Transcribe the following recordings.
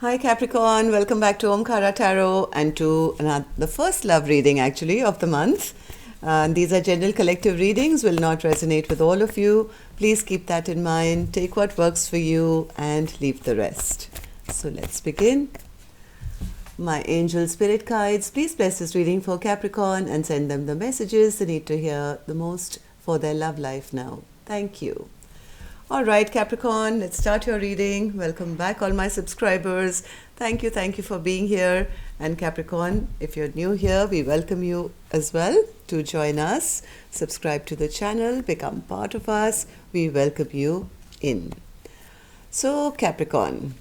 Hi Capricorn, welcome back to Omkara Tarot and to the first love reading actually of the month. These are general collective readings, will not resonate with all of you. Please keep that in mind. Take what works for you and leave the rest. So let's begin. My angel spirit guides, please bless this reading for Capricorn and send them the messages they need to hear the most for their love life now. Thank you. All right, Capricorn, let's start your reading. Welcome back, all my subscribers. Thank you for being here. And Capricorn, if you're new here, we welcome you as well to join us. Subscribe to the channel, become part of us. We welcome you in. So, Capricorn,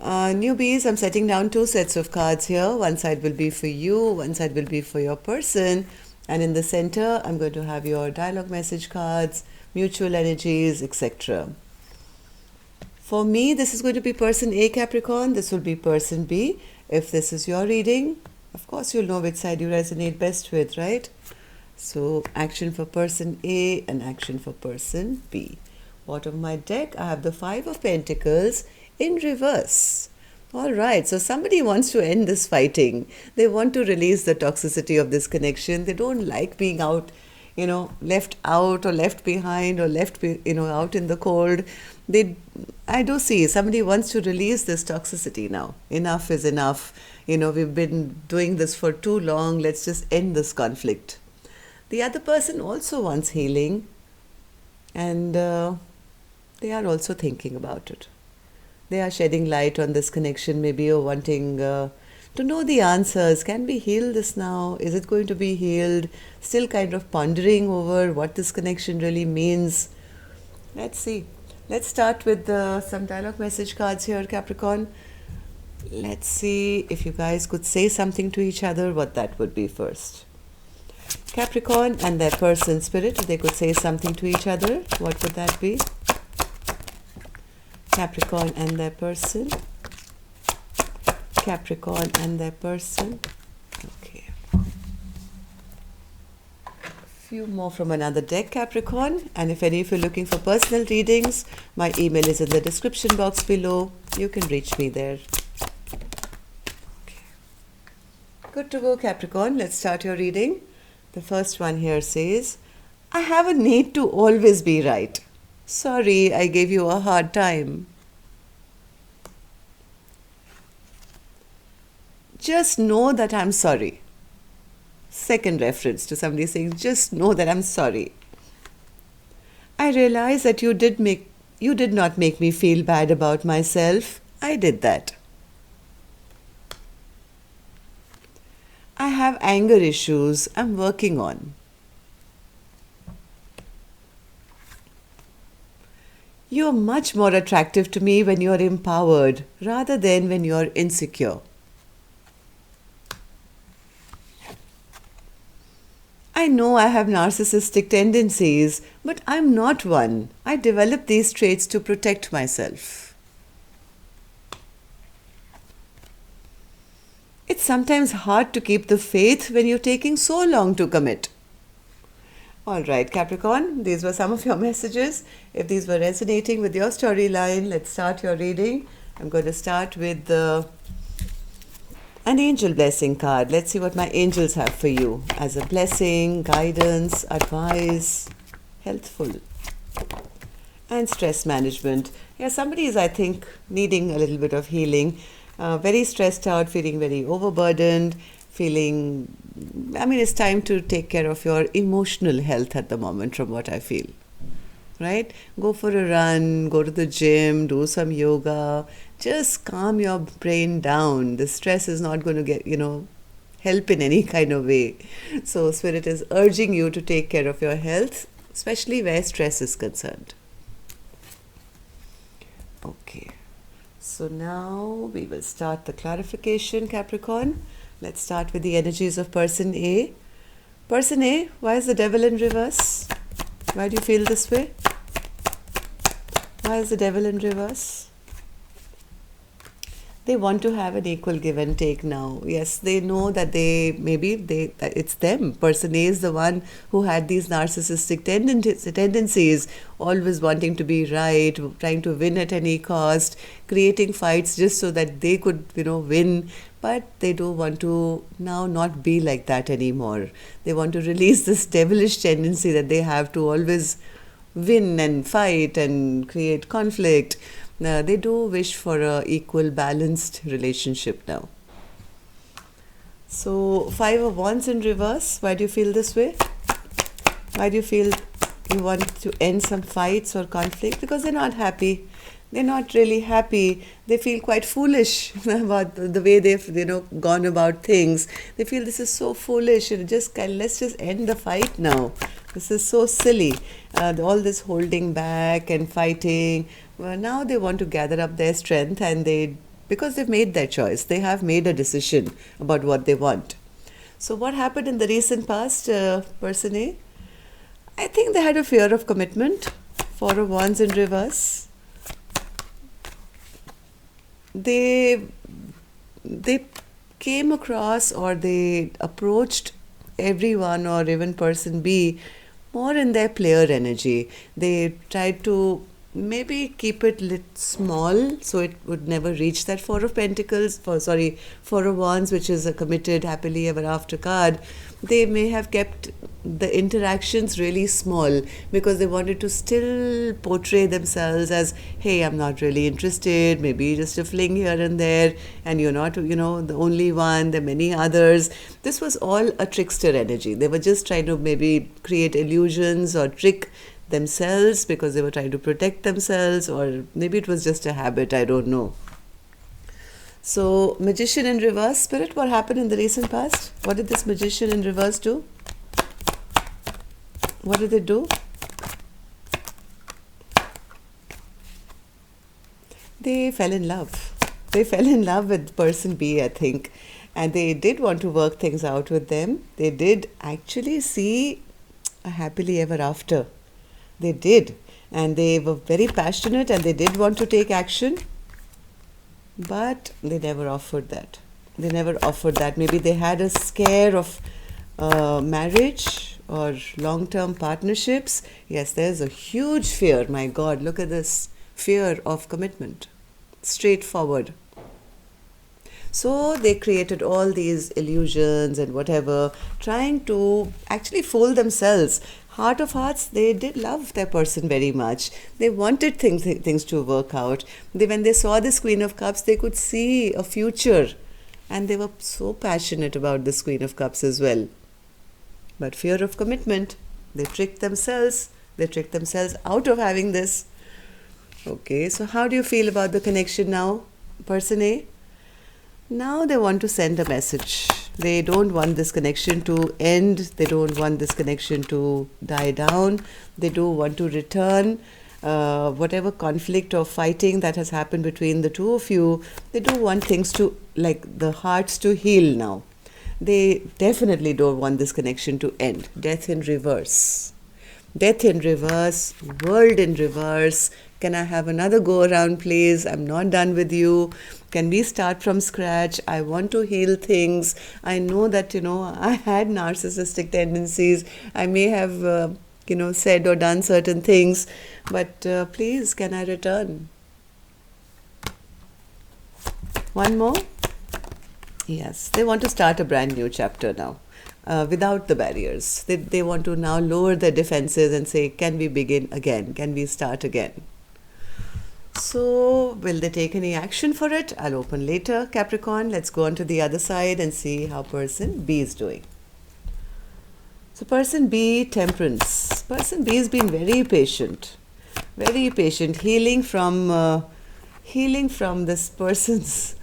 newbies, I'm setting down two sets of cards here. One side will be for you, one side will be for your person. And in the center, I'm going to have your dialogue message cards, mutual energies, etc. For me, this is going to be person A, Capricorn. This will be person B. If this is your reading, of course, you'll know which side you resonate best with, right? So, action for person A and action for person B. Bottom of my deck, I have the Five of Pentacles in reverse. All right, so somebody wants to end this fighting. They want to release the toxicity of this connection. They don't like being out, left out or left behind or left, out in the cold. I do see somebody wants to release this toxicity now. Enough is enough. We've been doing this for too long. Let's just end this conflict. The other person also wants healing, and they are also thinking about it. They are shedding light on this connection, maybe, or wanting to know the answers. Can we heal this now? Is it going to be healed? Still kind of pondering over what this connection really means. Let's see. Let's start with some dialogue message cards here, Capricorn. Let's see if you guys could say something to each other, what that would be first. Capricorn and their person spirit, if they could say something to each other, what would that be? Capricorn and their person. Capricorn and their person. Okay. A few more from another deck, Capricorn. And if any of you are looking for personal readings, my email is in the description box below. You can reach me there. Okay. Good to go, Capricorn. Let's start your reading. The first one here says, I have a need to always be right. Sorry, I gave you a hard time. Just know that I'm sorry. Second reference to somebody saying, just know that I'm sorry. I realize that you did not make me feel bad about myself. I did that. I have anger issues I'm working on. You're much more attractive to me when you're empowered rather than when you're insecure. I know I have narcissistic tendencies, but I'm not one. I developed these traits to protect myself. It's sometimes hard to keep the faith when you're taking so long to commit. All right, Capricorn, these were some of your messages. If these were resonating with your storyline, let's start your reading. I'm going to start with an angel blessing card. Let's see what my angels have for you as a blessing, guidance, advice, healthful, and stress management. Yeah, somebody is, I think, needing a little bit of healing. Very stressed out, feeling very overburdened, it's time to take care of your emotional health at the moment, from what I feel. Right? Go for a run, go to the gym, do some yoga. Just calm your brain down. The stress is not going to get, help in any kind of way. So Spirit is urging you to take care of your health, especially where stress is concerned. Okay. So now we will start the clarification, Capricorn. Let's start with the energies of person A. Person A, why is the devil in reverse? Why do you feel this way? Why is the devil in reverse? They want to have an equal give and take now. Yes, they know that that it's them. Person A is the one who had these narcissistic tendencies, always wanting to be right, trying to win at any cost, creating fights just so that they could, win. But they don't want to now not be like that anymore. They want to release this devilish tendency that they have to always win and fight and create conflict. They do wish for a equal, balanced relationship now. So, Five of Wands in reverse. Why do you feel this way? Why do you feel you want to end some fights or conflict? Because they're not happy. They're not really happy. They feel quite foolish about the way they've gone about things. They feel this is so foolish. Let's just end the fight now. This is so silly. All this holding back and fighting. Well, now they want to gather up their strength, and because they've made their choice, they have made a decision about what they want. So what happened in the recent past, person A? I think they had a fear of commitment. Four of Wands in reverse. They came across, or they approached everyone, or even person B, more in their player energy. They tried to maybe keep it small so it would never reach that Four of Wands, which is a committed happily ever after card. They may have kept the interactions really small because they wanted to still portray themselves as, hey, I'm not really interested, maybe just a fling here and there, and you're not, the only one, there are many others. This was all a trickster energy. They were just trying to maybe create illusions or trick themselves because they were trying to protect themselves, or maybe it was just a habit, I don't know. So, Magician in reverse. Spirit, what happened in the recent past? What did this Magician in reverse do? What did they do? They fell in love. They fell in love with person B, I think. And they did want to work things out with them. They did actually see a happily ever after. They did. And they were very passionate, and they did want to take action. But they never offered that. Maybe they had a scare of marriage or long-term partnerships. Yes, there's a huge fear. My God, look at this fear of commitment. Straightforward. So they created all these illusions and whatever, trying to actually fool themselves. Heart of hearts, they did love their person very much. They wanted things to work out. When they saw this Queen of Cups, they could see a future. And they were so passionate about this Queen of Cups as well. But fear of commitment, they tricked themselves. They tricked themselves out of having this. Okay, so how do you feel about the connection now, person A? Now they want to send a message. They don't want this connection to end. They don't want this connection to die down. They do want to return. Whatever conflict or fighting that has happened between the two of you, they do want things to, like the hearts to heal now. They definitely don't want this connection to end. Death in reverse. Death in reverse, world in reverse. Can I have another go around, please? I'm not done with you. Can we start from scratch? I want to heal things. I know that, I had narcissistic tendencies. I may have, said or done certain things. But please, can I return? One more? Yes, they want to start a brand new chapter now. Without the barriers. They want to now lower their defenses and say, can we begin again? Can we start again? So, will they take any action for it? I'll open later, Capricorn. Let's go on to the other side and see how person B is doing. So, person B, Temperance. Person B has been very patient, healing from this person's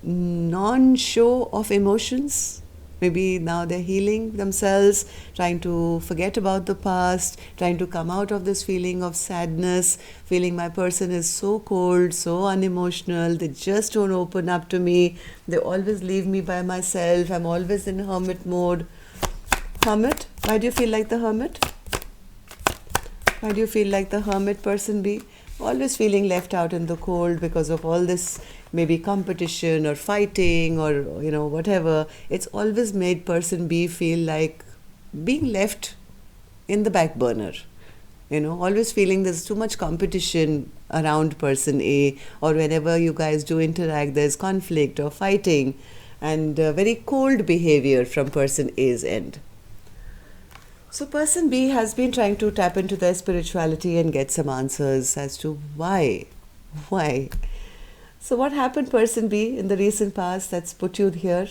non-show of emotions. Maybe now they're healing themselves, trying to forget about the past, trying to come out of this feeling of sadness, feeling my person is so cold, so unemotional, they just don't open up to me, they always leave me by myself, I'm always in hermit mode. Hermit? Why do you feel like the hermit? Why do you feel like the hermit, person B? always feeling left out in the cold because of all this maybe competition or fighting or whatever. It's always made person B feel like being left in the back burner. Always feeling there's too much competition around person A, or whenever you guys do interact, there's conflict or fighting and very cold behavior from person A's end. So person B has been trying to tap into their spirituality and get some answers as to why. Why? So what happened, person B, in the recent past that's put you here?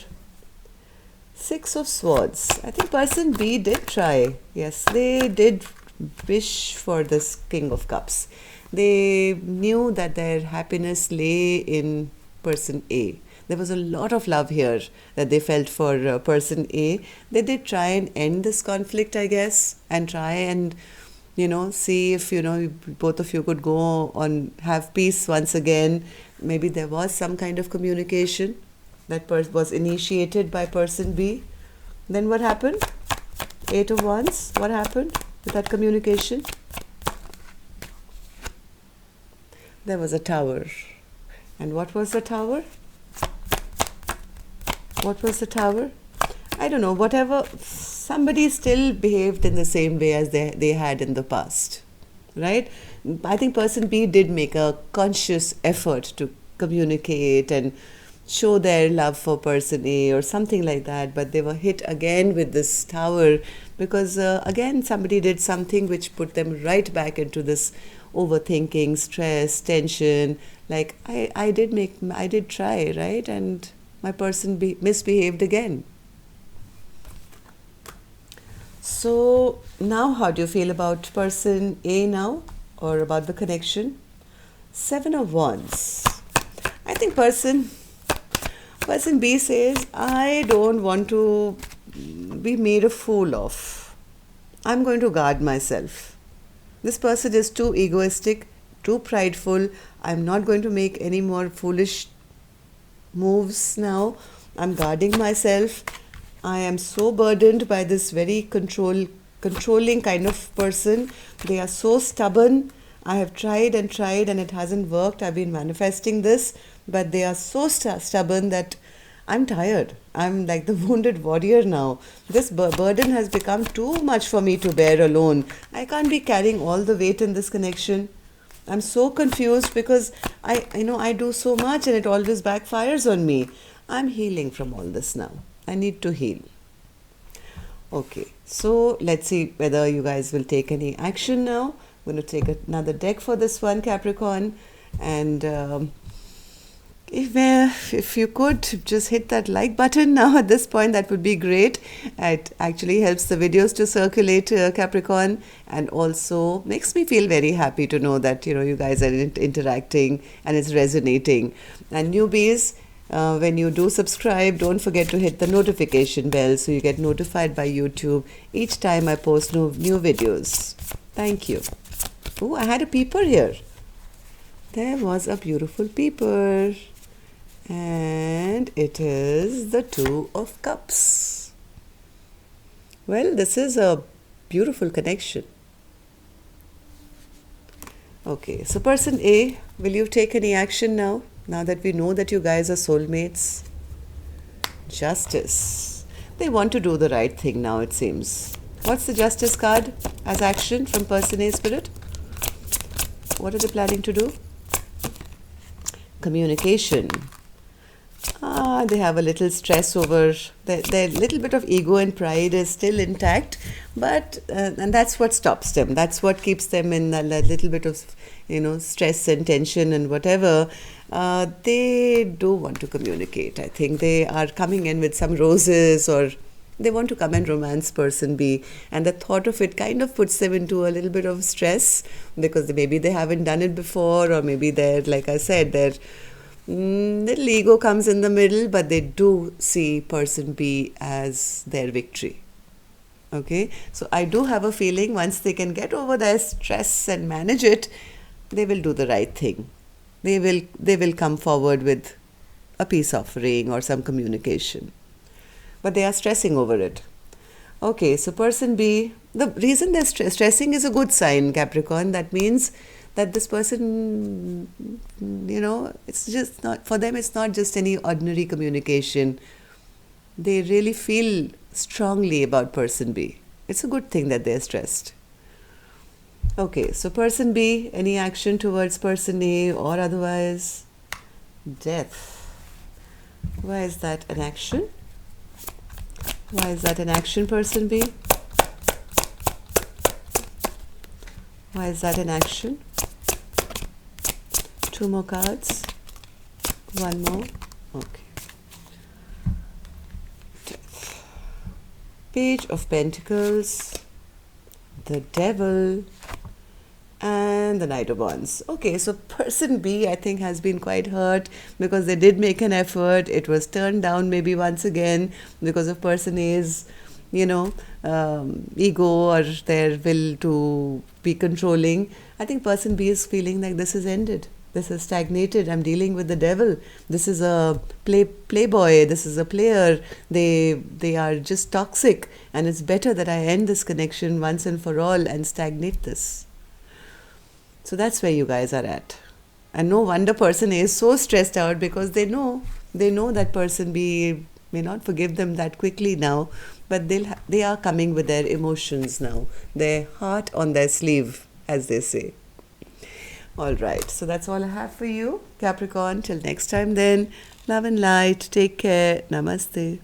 Six of Swords. I think person B did try. Yes, they did wish for this King of Cups. They knew that their happiness lay in person A. There was a lot of love here that they felt for person A. They did try and end this conflict, I guess, and try and, see if, both of you could go on, have peace once again. Maybe there was some kind of communication that was initiated by person B. Then what happened? Eight of Wands. What happened with that communication? There was a Tower. And what was the Tower? What was the Tower? I don't know, whatever, somebody still behaved in the same way as they had in the past, right? I think person B did make a conscious effort to communicate and show their love for person A or something like that, but they were hit again with this Tower because again somebody did something which put them right back into this overthinking, stress, tension, like I did try, right? And my person misbehaved again. So now how do you feel about person A now, or about the connection? Seven of Wands. I think person B says, I don't want to be made a fool of. I'm going to guard myself. This person is too egoistic, too prideful. I'm not going to make any more foolish moves now. I'm guarding myself. I am so burdened by this very controlling kind of person. They are so stubborn. I have tried and tried and it hasn't worked. I've been manifesting this, but they are so stubborn that I'm tired. I'm like the wounded warrior now. This burden has become too much for me to bear alone. I can't be carrying all the weight in this connection. I'm so confused because I do so much and it always backfires on me. I'm healing from all this now. I need to heal. Okay, so let's see whether you guys will take any action now. I'm going to take another deck for this one, Capricorn. And if you could just hit that like button now at this point, that would be great. It actually helps the videos to circulate, Capricorn, and also makes me feel very happy to know that you guys are interacting and it's resonating. And newbies, when you do subscribe, don't forget to hit the notification bell so you get notified by YouTube each time I post new videos. Thank you. Oh, I had a peeper here. There was a beautiful peeper. And it is the Two of Cups. Well, this is a beautiful connection. Okay, so person A, will you take any action now that we know that you guys are soulmates? Justice. They want to do the right thing now, it seems. What's the Justice card as action from person A, Spirit? What are they planning to do? Communication. They have a little stress over their little bit of ego and pride is still intact, but and that's what stops them. That's what keeps them in a little bit of stress and tension and whatever. They do want to communicate. I think they are coming in with some roses, or they want to come and romance person B, and the thought of it kind of puts them into a little bit of stress because maybe they haven't done it before, or maybe they're, like I said, they're little ego comes in the middle, but they do see person B as their victory. Okay, so I do have a feeling once they can get over their stress and manage it, they will do the right thing. They will come forward with a peace offering or some communication, but they are stressing over it. Okay, so person B, the reason they're stressing is a good sign, Capricorn. That means that this person, it's just not, for them, it's not just any ordinary communication. They really feel strongly about person B. It's a good thing that they're stressed. Okay, so person B, any action towards person A or otherwise? Death. Why is that an action? Why is that an action, person B? Why is that an action? Two more cards. One more. Okay. Death. Page of Pentacles. The Devil. And the Knight of Wands. Okay, so person B, I think, has been quite hurt because they did make an effort. It was turned down maybe once again because of person A's, ego or their will to be controlling. I think person B is feeling like this is ended. This is stagnated. I'm dealing with the devil. This is a playboy. This is a player. They are just toxic, and it's better that I end this connection once and for all and stagnate this. So that's where you guys are at. And no wonder person A is so stressed out because they know that person B may not forgive them that quickly now, but they are coming with their emotions now, their heart on their sleeve, as they say. All right, so that's all I have for you, Capricorn. Till next time then, love and light. Take care. Namaste.